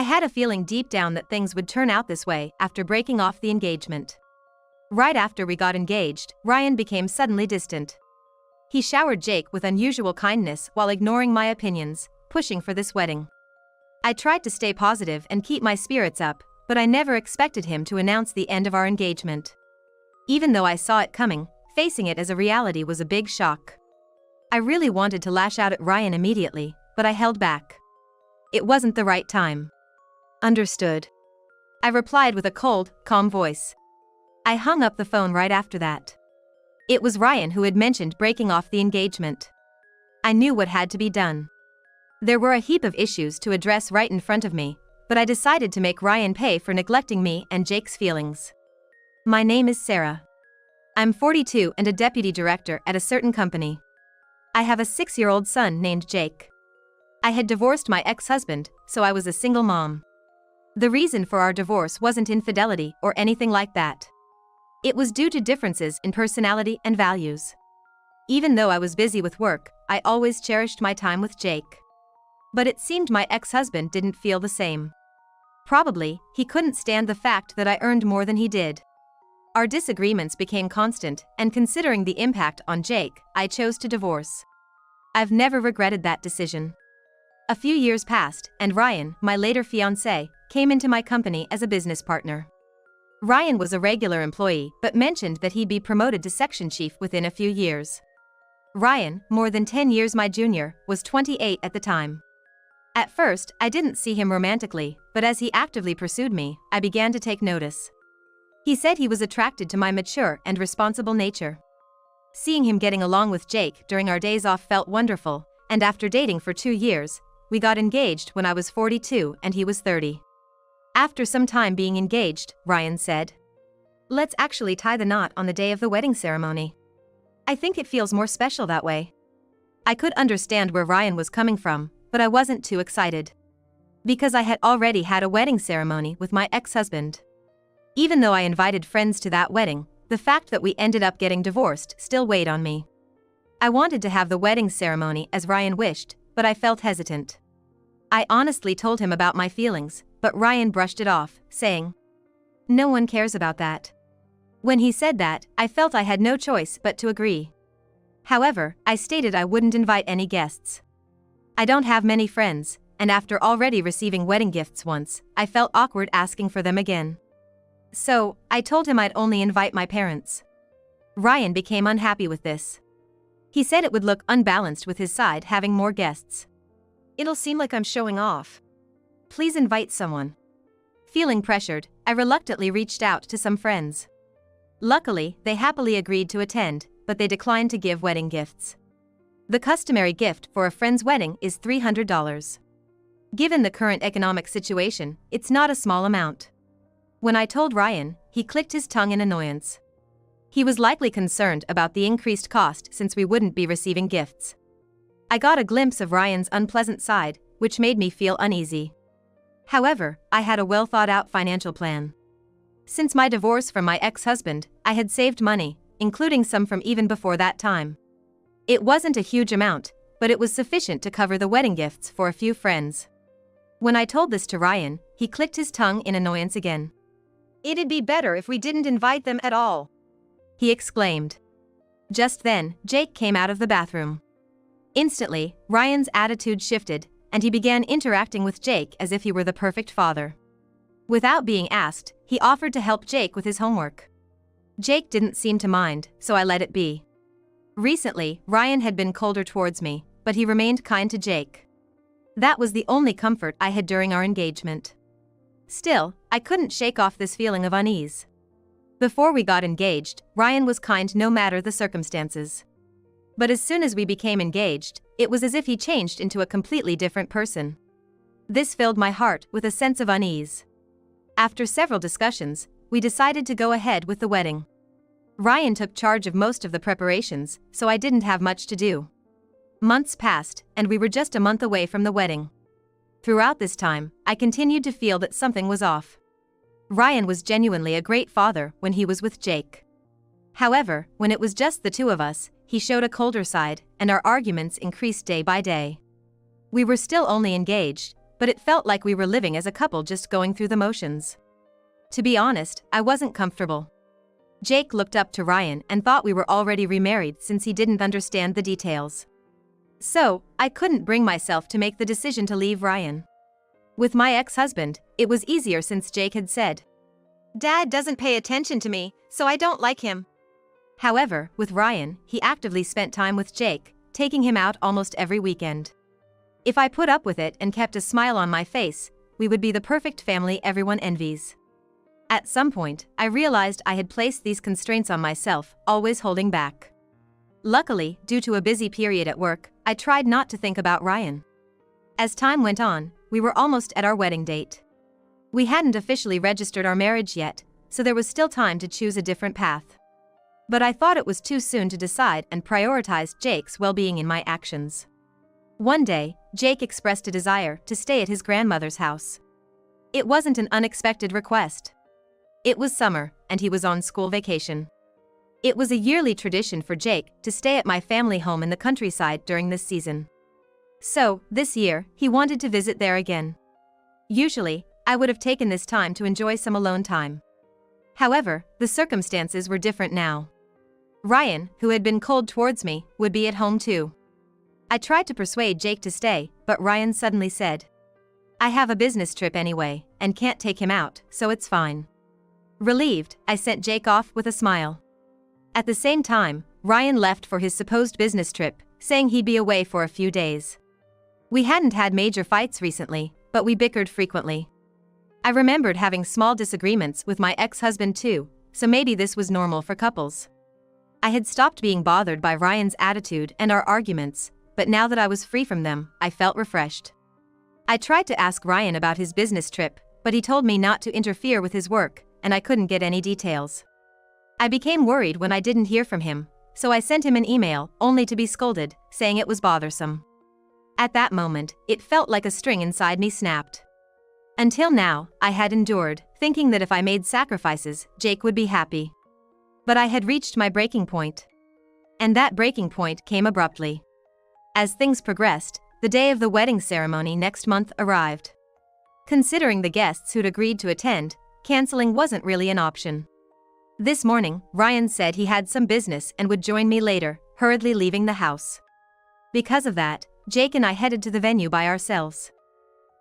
I had a feeling deep down that things would turn out this way after breaking off the engagement. Right after we got engaged, Ryan became suddenly distant. He showered Jake with unusual kindness while ignoring my opinions, pushing for this wedding. I tried to stay positive and keep my spirits up, but I never expected him to announce the end of our engagement. Even though I saw it coming, facing it as a reality was a big shock. I really wanted to lash out at Ryan immediately, but I held back. It wasn't the right time. Understood. I replied with a cold, calm voice. I hung up the phone right after that. It was Ryan who had mentioned breaking off the engagement. I knew what had to be done. There were a heap of issues to address right in front of me, but I decided to make Ryan pay for neglecting me and Jake's feelings. My name is Sarah. I'm 42 and a deputy director at a certain company. I have a 6-year-old son named Jake. I had divorced my ex-husband, so I was a single mom. The reason for our divorce wasn't infidelity or anything like that. It was due to differences in personality and values. Even though I was busy with work, I always cherished my time with Jake. But it seemed my ex-husband didn't feel the same. Probably, he couldn't stand the fact that I earned more than he did. Our disagreements became constant, and considering the impact on Jake, I chose to divorce. I've never regretted that decision. A few years passed, and Ryan, my later fiance, came into my company as a business partner. Ryan was a regular employee but mentioned that he'd be promoted to section chief within a few years. Ryan, more than 10 years my junior, was 28 at the time. At first, I didn't see him romantically, but as he actively pursued me, I began to take notice. He said he was attracted to my mature and responsible nature. Seeing him getting along with Jake during our days off felt wonderful, and after dating for 2 years, we got engaged when I was 42 and he was 30. After some time being engaged, Ryan said, "Let's actually tie the knot on the day of the wedding ceremony. I think it feels more special that way." I could understand where Ryan was coming from, but I wasn't too excited. Because I had already had a wedding ceremony with my ex-husband. Even though I invited friends to that wedding, the fact that we ended up getting divorced still weighed on me. I wanted to have the wedding ceremony as Ryan wished, but I felt hesitant. I honestly told him about my feelings, but Ryan brushed it off, saying, "No one cares about that." When he said that, I felt I had no choice but to agree. However, I stated I wouldn't invite any guests. I don't have many friends, and after already receiving wedding gifts once, I felt awkward asking for them again. So, I told him I'd only invite my parents. Ryan became unhappy with this. He said it would look unbalanced with his side having more guests. "It'll seem like I'm showing off. Please invite someone." Feeling pressured, I reluctantly reached out to some friends. Luckily, they happily agreed to attend, but they declined to give wedding gifts. The customary gift for a friend's wedding is $300. Given the current economic situation, it's not a small amount. When I told Ryan, he clicked his tongue in annoyance. He was likely concerned about the increased cost since we wouldn't be receiving gifts. I got a glimpse of Ryan's unpleasant side, which made me feel uneasy. However, I had a well-thought-out financial plan. Since my divorce from my ex-husband, I had saved money, including some from even before that time. It wasn't a huge amount, but it was sufficient to cover the wedding gifts for a few friends. When I told this to Ryan, he clicked his tongue in annoyance again. "It'd be better if we didn't invite them at all," he exclaimed. Just then, Jake came out of the bathroom. Instantly, Ryan's attitude shifted, and he began interacting with Jake as if he were the perfect father. Without being asked, he offered to help Jake with his homework. Jake didn't seem to mind, so I let it be. Recently, Ryan had been colder towards me, but he remained kind to Jake. That was the only comfort I had during our engagement. Still, I couldn't shake off this feeling of unease. Before we got engaged, Ryan was kind no matter the circumstances. But as soon as we became engaged, it was as if he changed into a completely different person. This filled my heart with a sense of unease. After several discussions, we decided to go ahead with the wedding. Ryan took charge of most of the preparations, so I didn't have much to do. Months passed, and we were just a month away from the wedding. Throughout this time, I continued to feel that something was off. Ryan was genuinely a great father when he was with Jake. However, when it was just the two of us, he showed a colder side, and our arguments increased day by day. We were still only engaged, but it felt like we were living as a couple just going through the motions. To be honest, I wasn't comfortable. Jake looked up to Ryan and thought we were already remarried since he didn't understand the details. So, I couldn't bring myself to make the decision to leave Ryan. With my ex-husband, it was easier since Jake had said, "Dad doesn't pay attention to me, so I don't like him." However, with Ryan, he actively spent time with Jake, taking him out almost every weekend. If I put up with it and kept a smile on my face, we would be the perfect family everyone envies. At some point, I realized I had placed these constraints on myself, always holding back. Luckily, due to a busy period at work, I tried not to think about Ryan. As time went on, we were almost at our wedding date. We hadn't officially registered our marriage yet, so there was still time to choose a different path. But I thought it was too soon to decide and prioritized Jake's well-being in my actions. One day, Jake expressed a desire to stay at his grandmother's house. It wasn't an unexpected request. It was summer, and he was on school vacation. It was a yearly tradition for Jake to stay at my family home in the countryside during this season. So, this year, he wanted to visit there again. Usually, I would have taken this time to enjoy some alone time. However, the circumstances were different now. Ryan, who had been cold towards me, would be at home too. I tried to persuade Jake to stay, but Ryan suddenly said, "I have a business trip anyway, and can't take him out, so it's fine." Relieved, I sent Jake off with a smile. At the same time, Ryan left for his supposed business trip, saying he'd be away for a few days. We hadn't had major fights recently, but we bickered frequently. I remembered having small disagreements with my ex-husband too, so maybe this was normal for couples. I had stopped being bothered by Ryan's attitude and our arguments, but now that I was free from them, I felt refreshed. I tried to ask Ryan about his business trip, but he told me not to interfere with his work, and I couldn't get any details. I became worried when I didn't hear from him, so I sent him an email, only to be scolded, saying it was bothersome. At that moment, it felt like a string inside me snapped. Until now, I had endured, thinking that if I made sacrifices, Jake would be happy. But I had reached my breaking point. And that breaking point came abruptly. As things progressed, the day of the wedding ceremony next month arrived. Considering the guests who'd agreed to attend, canceling wasn't really an option. This morning, Ryan said he had some business and would join me later, hurriedly leaving the house. Because of that, Jake and I headed to the venue by ourselves.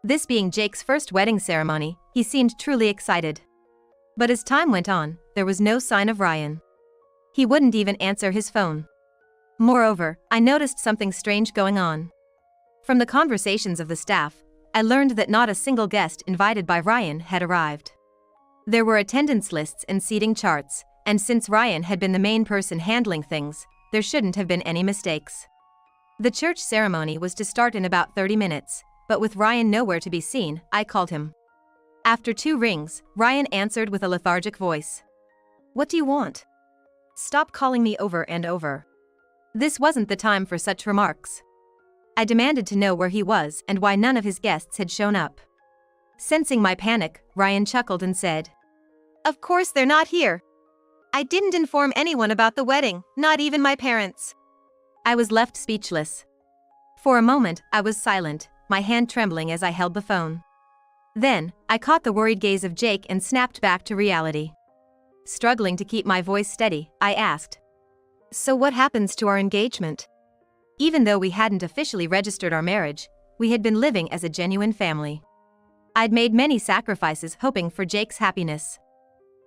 This being Jake's first wedding ceremony, he seemed truly excited. But as time went on, there was no sign of Ryan. He wouldn't even answer his phone. Moreover, I noticed something strange going on. From the conversations of the staff, I learned that not a single guest invited by Ryan had arrived. There were attendance lists and seating charts, and since Ryan had been the main person handling things, there shouldn't have been any mistakes. The church ceremony was to start in about 30 minutes, but with Ryan nowhere to be seen, I called him. After 2 rings, Ryan answered with a lethargic voice. "What do you want? Stop calling me over and over." This wasn't the time for such remarks. I demanded to know where he was and why none of his guests had shown up. Sensing my panic, Ryan chuckled and said, "Of course they're not here. I didn't inform anyone about the wedding, not even my parents." I was left speechless. For a moment, I was silent, my hand trembling as I held the phone. Then, I caught the worried gaze of Jake and snapped back to reality. Struggling to keep my voice steady, I asked, "So what happens to our engagement?" Even though we hadn't officially registered our marriage, we had been living as a genuine family. I'd made many sacrifices hoping for Jake's happiness.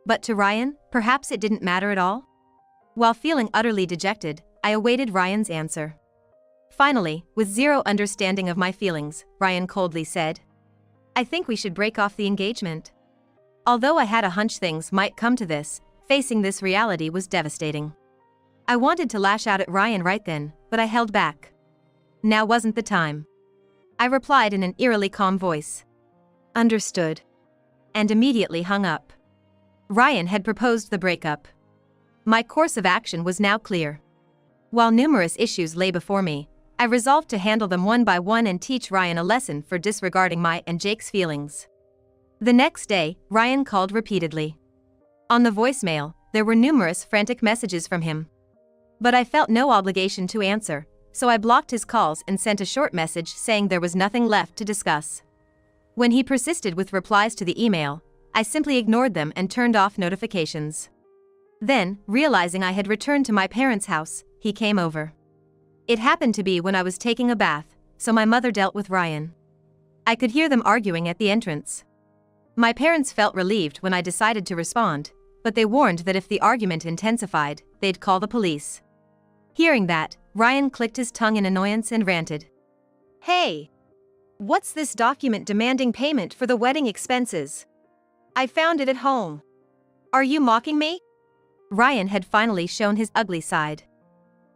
But to Ryan, perhaps it didn't matter at all? While feeling utterly dejected, I awaited Ryan's answer. Finally, with zero understanding of my feelings, Ryan coldly said, "I think we should break off the engagement." Although I had a hunch things might come to this, facing this reality was devastating. I wanted to lash out at Ryan right then, but I held back. Now wasn't the time. I replied in an eerily calm voice. "Understood." And immediately hung up. Ryan had proposed the breakup. My course of action was now clear. While numerous issues lay before me, I resolved to handle them one by one and teach Ryan a lesson for disregarding my and Jake's feelings. The next day, Ryan called repeatedly. On the voicemail, there were numerous frantic messages from him. But I felt no obligation to answer, so I blocked his calls and sent a short message saying there was nothing left to discuss. When he persisted with replies to the email, I simply ignored them and turned off notifications. Then, realizing I had returned to my parents' house, he came over. It happened to be when I was taking a bath, so my mother dealt with Ryan. I could hear them arguing at the entrance. My parents felt relieved when I decided to respond, but they warned that if the argument intensified, they'd call the police. Hearing that, Ryan clicked his tongue in annoyance and ranted. "Hey! What's this document demanding payment for the wedding expenses? I found it at home. Are you mocking me?" Ryan had finally shown his ugly side.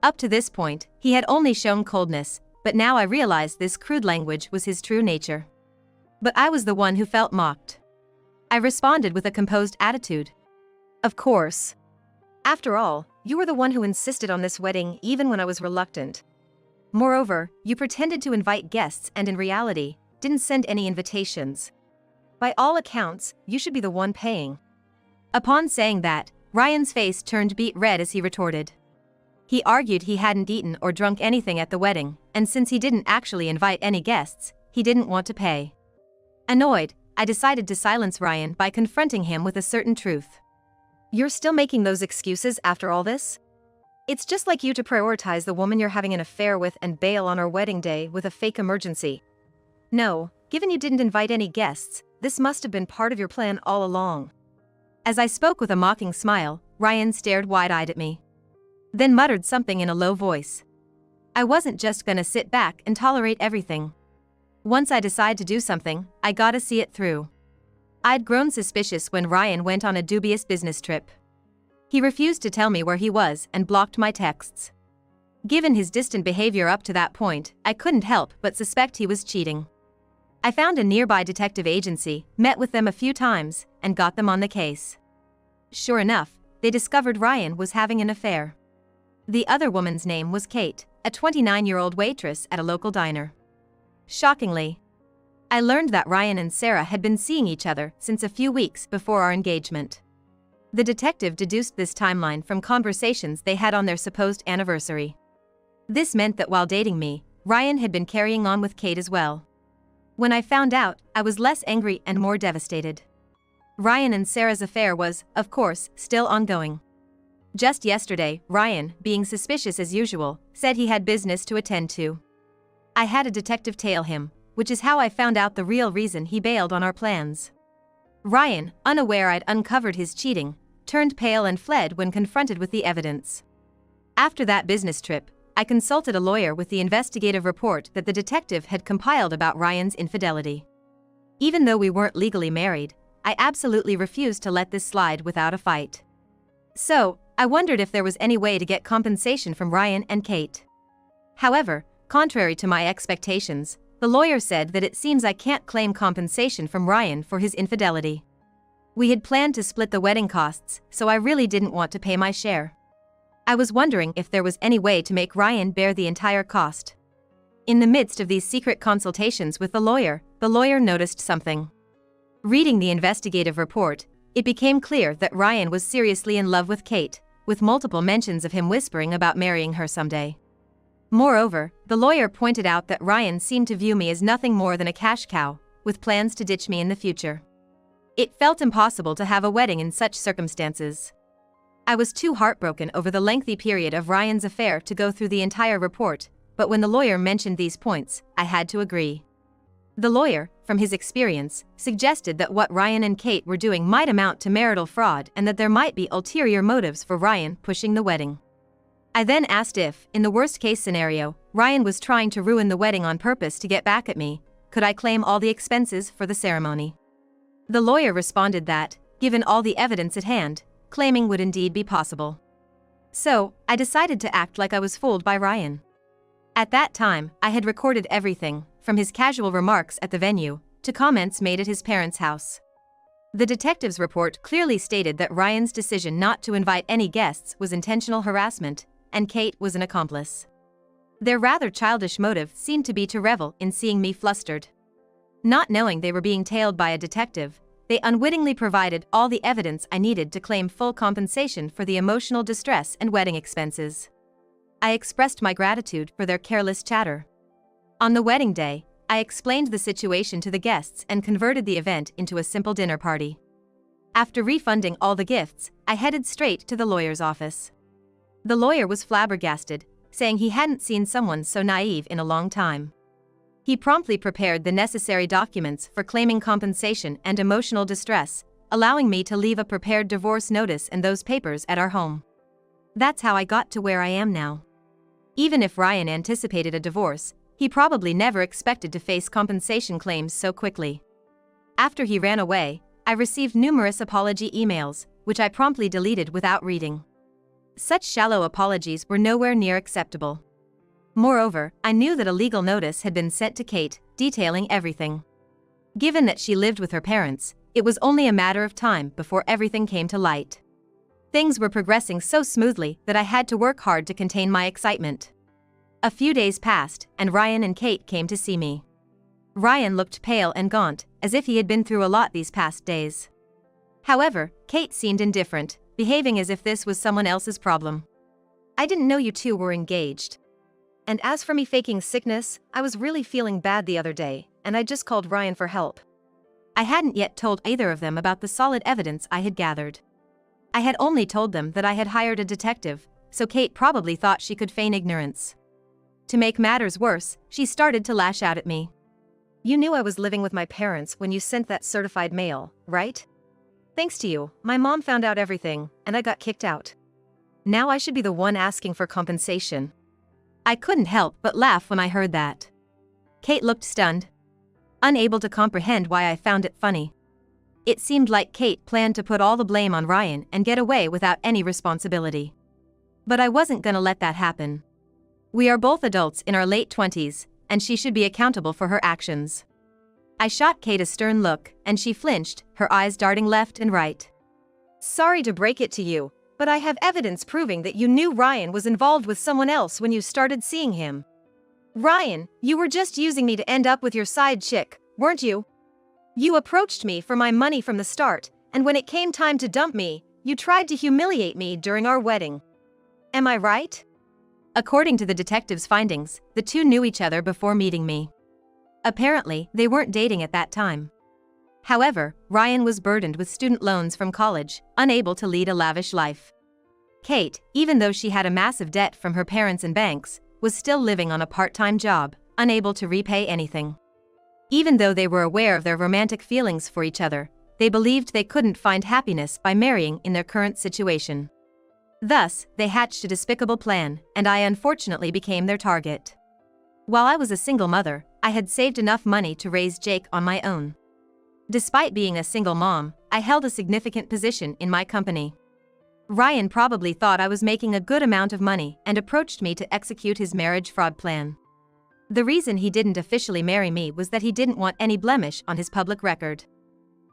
Up to this point, he had only shown coldness, but now I realized this crude language was his true nature. But I was the one who felt mocked. I responded with a composed attitude. "Of course. After all, you were the one who insisted on this wedding even when I was reluctant. Moreover, you pretended to invite guests and in reality, didn't send any invitations. By all accounts, you should be the one paying." Upon saying that, Ryan's face turned beet red as he retorted. He argued he hadn't eaten or drunk anything at the wedding, and since he didn't actually invite any guests, he didn't want to pay. Annoyed, I decided to silence Ryan by confronting him with a certain truth. "You're still making those excuses after all this? It's just like you to prioritize the woman you're having an affair with and bail on our wedding day with a fake emergency. No, given you didn't invite any guests, this must have been part of your plan all along." As I spoke with a mocking smile, Ryan stared wide-eyed at me. Then muttered something in a low voice. I wasn't just gonna sit back and tolerate everything. Once I decide to do something, I gotta see it through. I'd grown suspicious when Ryan went on a dubious business trip. He refused to tell me where he was and blocked my texts. Given his distant behavior up to that point, I couldn't help but suspect he was cheating. I found a nearby detective agency, met with them a few times, and got them on the case. Sure enough, they discovered Ryan was having an affair. The other woman's name was Kate, a 29-year-old waitress at a local diner. Shockingly, I learned that Ryan and Sarah had been seeing each other since a few weeks before our engagement. The detective deduced this timeline from conversations they had on their supposed anniversary. This meant that while dating me, Ryan had been carrying on with Kate as well. When I found out, I was less angry and more devastated. Ryan and Sarah's affair was, of course, still ongoing. Just yesterday, Ryan, being suspicious as usual, said he had business to attend to. I had a detective tail him, which is how I found out the real reason he bailed on our plans. Ryan, unaware I'd uncovered his cheating, turned pale and fled when confronted with the evidence. After that business trip, I consulted a lawyer with the investigative report that the detective had compiled about Ryan's infidelity. Even though we weren't legally married, I absolutely refused to let this slide without a fight. So, I wondered if there was any way to get compensation from Ryan and Kate. However, contrary to my expectations, the lawyer said that it seems I can't claim compensation from Ryan for his infidelity. We had planned to split the wedding costs, so I really didn't want to pay my share. I was wondering if there was any way to make Ryan bear the entire cost. In the midst of these secret consultations with the lawyer noticed something. Reading the investigative report, it became clear that Ryan was seriously in love with Kate, with multiple mentions of him whispering about marrying her someday. Moreover, the lawyer pointed out that Ryan seemed to view me as nothing more than a cash cow, with plans to ditch me in the future. It felt impossible to have a wedding in such circumstances. I was too heartbroken over the lengthy period of Ryan's affair to go through the entire report, but when the lawyer mentioned these points, I had to agree. The lawyer, from his experience, suggested that what Ryan and Kate were doing might amount to marital fraud and that there might be ulterior motives for Ryan pushing the wedding. I then asked if, in the worst-case scenario, Ryan was trying to ruin the wedding on purpose to get back at me, could I claim all the expenses for the ceremony? The lawyer responded that, given all the evidence at hand, claiming would indeed be possible. So, I decided to act like I was fooled by Ryan. At that time, I had recorded everything, from his casual remarks at the venue, to comments made at his parents' house. The detective's report clearly stated that Ryan's decision not to invite any guests was intentional harassment, and Kate was an accomplice. Their rather childish motive seemed to be to revel in seeing me flustered. Not knowing they were being tailed by a detective, they unwittingly provided all the evidence I needed to claim full compensation for the emotional distress and wedding expenses. I expressed my gratitude for their careless chatter. On the wedding day, I explained the situation to the guests and converted the event into a simple dinner party. After refunding all the gifts, I headed straight to the lawyer's office. The lawyer was flabbergasted, saying he hadn't seen someone so naive in a long time. He promptly prepared the necessary documents for claiming compensation and emotional distress, allowing me to leave a prepared divorce notice and those papers at our home. That's how I got to where I am now. Even if Ryan anticipated a divorce, he probably never expected to face compensation claims so quickly. After he ran away, I received numerous apology emails, which I promptly deleted without reading. Such shallow apologies were nowhere near acceptable. Moreover, I knew that a legal notice had been sent to Kate, detailing everything. Given that she lived with her parents, it was only a matter of time before everything came to light. Things were progressing so smoothly that I had to work hard to contain my excitement. A few days passed, and Ryan and Kate came to see me. Ryan looked pale and gaunt, as if he had been through a lot these past days. However, Kate seemed indifferent, behaving as if this was someone else's problem. "I didn't know you two were engaged. And as for me faking sickness, I was really feeling bad the other day, and I just called Ryan for help." I hadn't yet told either of them about the solid evidence I had gathered. I had only told them that I had hired a detective, so Kate probably thought she could feign ignorance. To make matters worse, she started to lash out at me. "You knew I was living with my parents when you sent that certified mail, right? Thanks to you, my mom found out everything, and I got kicked out. Now I should be the one asking for compensation." I couldn't help but laugh when I heard that. Kate looked stunned, unable to comprehend why I found it funny. It seemed like Kate planned to put all the blame on Ryan and get away without any responsibility. But I wasn't gonna let that happen. We are both adults in our late 20s, and she should be accountable for her actions. I shot Kate a stern look, and she flinched, her eyes darting left and right. "Sorry to break it to you, but I have evidence proving that you knew Ryan was involved with someone else when you started seeing him. Ryan, you were just using me to end up with your side chick, weren't you? You approached me for my money from the start, and when it came time to dump me, you tried to humiliate me during our wedding. Am I right?" According to the detective's findings, the two knew each other before meeting me. Apparently, they weren't dating at that time. However, Ryan was burdened with student loans from college, unable to lead a lavish life. Kate, even though she had a massive debt from her parents and banks, was still living on a part-time job, unable to repay anything. Even though they were aware of their romantic feelings for each other, they believed they couldn't find happiness by marrying in their current situation. Thus, they hatched a despicable plan, and I unfortunately became their target. While I was a single mother, I had saved enough money to raise Jake on my own. Despite being a single mom, I held a significant position in my company. Ryan probably thought I was making a good amount of money and approached me to execute his marriage fraud plan. The reason he didn't officially marry me was that he didn't want any blemish on his public record.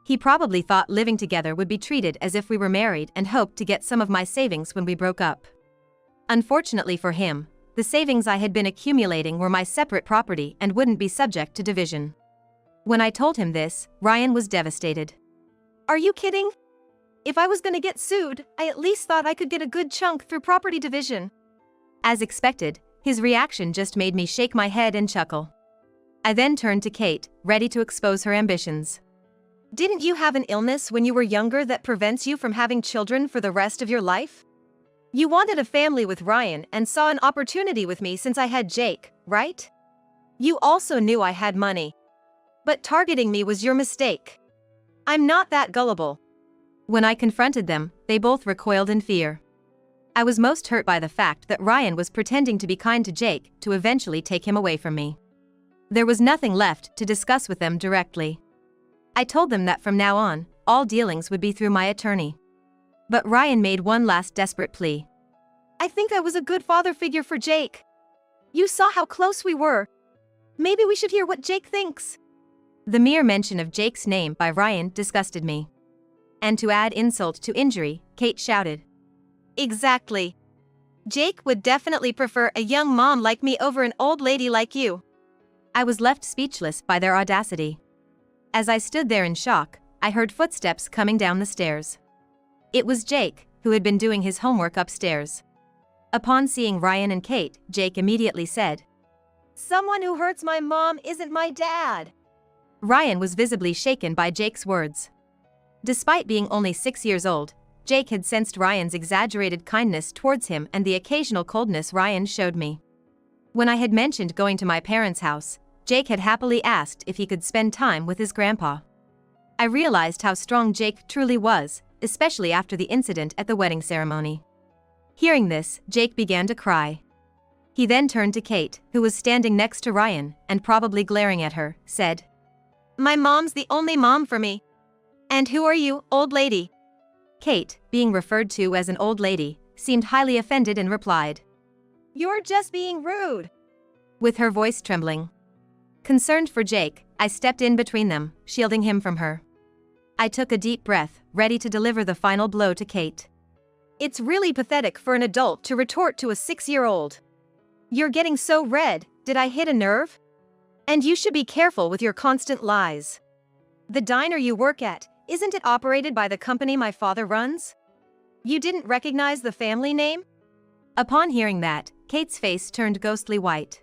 He probably thought living together would be treated as if we were married and hoped to get some of my savings when we broke up. Unfortunately for him, the savings I had been accumulating were my separate property and wouldn't be subject to division. When I told him this, Ryan was devastated. "Are you kidding? If I was gonna get sued, I at least thought I could get a good chunk through property division." As expected, his reaction just made me shake my head and chuckle. I then turned to Kate, ready to expose her ambitions. "Didn't you have an illness when you were younger that prevents you from having children for the rest of your life? You wanted a family with Ryan and saw an opportunity with me since I had Jake, right? You also knew I had money. But targeting me was your mistake. I'm not that gullible." When I confronted them, they both recoiled in fear. I was most hurt by the fact that Ryan was pretending to be kind to Jake to eventually take him away from me. There was nothing left to discuss with them directly. I told them that from now on, all dealings would be through my attorney. But Ryan made one last desperate plea. "I think I was a good father figure for Jake. You saw how close we were. Maybe we should hear what Jake thinks." The mere mention of Jake's name by Ryan disgusted me. And to add insult to injury, Kate shouted, "Exactly. Jake would definitely prefer a young mom like me over an old lady like you." I was left speechless by their audacity. As I stood there in shock, I heard footsteps coming down the stairs. It was Jake, who had been doing his homework upstairs. Upon seeing Ryan and Kate, Jake immediately said, Someone who hurts my mom isn't my dad. Ryan was visibly shaken by Jake's words. Despite being only 6 years old, Jake had sensed Ryan's exaggerated kindness towards him and the occasional coldness Ryan showed me. When I had mentioned going to my parents' house, Jake had happily asked if he could spend time with his grandpa. I realized how strong Jake truly was, especially after the incident at the wedding ceremony. Hearing this, Jake began to cry. He then turned to Kate, who was standing next to Ryan, and probably glaring at her, said, My mom's the only mom for me. And who are you, old lady? Kate, being referred to as an old lady, seemed highly offended and replied, You're just being rude. With her voice trembling. Concerned for Jake, I stepped in between them, shielding him from her. I took a deep breath, ready to deliver the final blow to Kate. It's really pathetic for an adult to retort to a 6-year-old. You're getting so red, did I hit a nerve? And you should be careful with your constant lies. The diner you work at, isn't it operated by the company my father runs? You didn't recognize the family name? Upon hearing that, Kate's face turned ghostly white.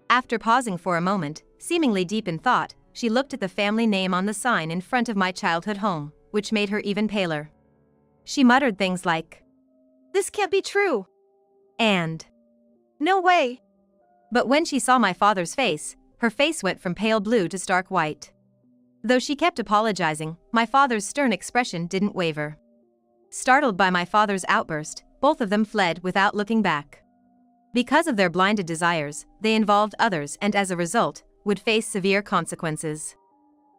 After pausing for a moment, seemingly deep in thought, she looked at the family name on the sign in front of my childhood home, which made her even paler. She muttered things like, This can't be true. And, No way. But when she saw my father's face, her face went from pale blue to stark white. Though she kept apologizing, my father's stern expression didn't waver. Startled by my father's outburst, both of them fled without looking back. Because of their blinded desires, they involved others and as a result, would face severe consequences.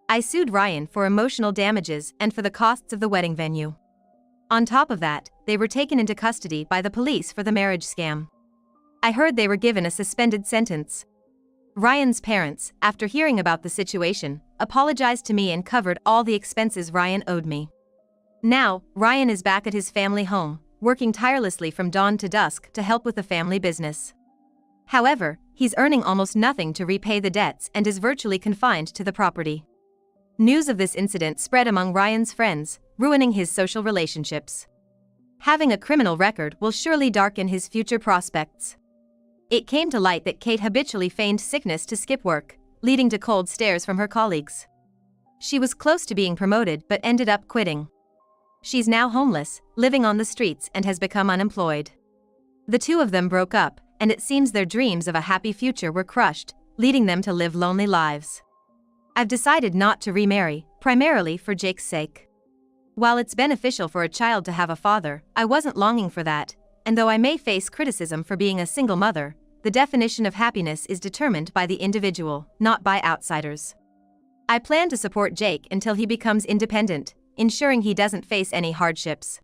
I sued Ryan for emotional damages and for the costs of the wedding venue. On top of that, they were taken into custody by the police for the marriage scam. I heard they were given a suspended sentence. Ryan's parents, after hearing about the situation, apologized to me and covered all the expenses Ryan owed me. Now, Ryan is back at his family home, working tirelessly from dawn to dusk to help with the family business. However, he's earning almost nothing to repay the debts and is virtually confined to the property. News of this incident spread among Ryan's friends, ruining his social relationships. Having a criminal record will surely darken his future prospects. It came to light that Kate habitually feigned sickness to skip work, leading to cold stares from her colleagues. She was close to being promoted but ended up quitting. She's now homeless, living on the streets and has become unemployed. The two of them broke up, and it seems their dreams of a happy future were crushed, leading them to live lonely lives. I've decided not to remarry, primarily for Jake's sake. While it's beneficial for a child to have a father, I wasn't longing for that, and though I may face criticism for being a single mother, the definition of happiness is determined by the individual, not by outsiders. I plan to support Jake until he becomes independent, ensuring he doesn't face any hardships.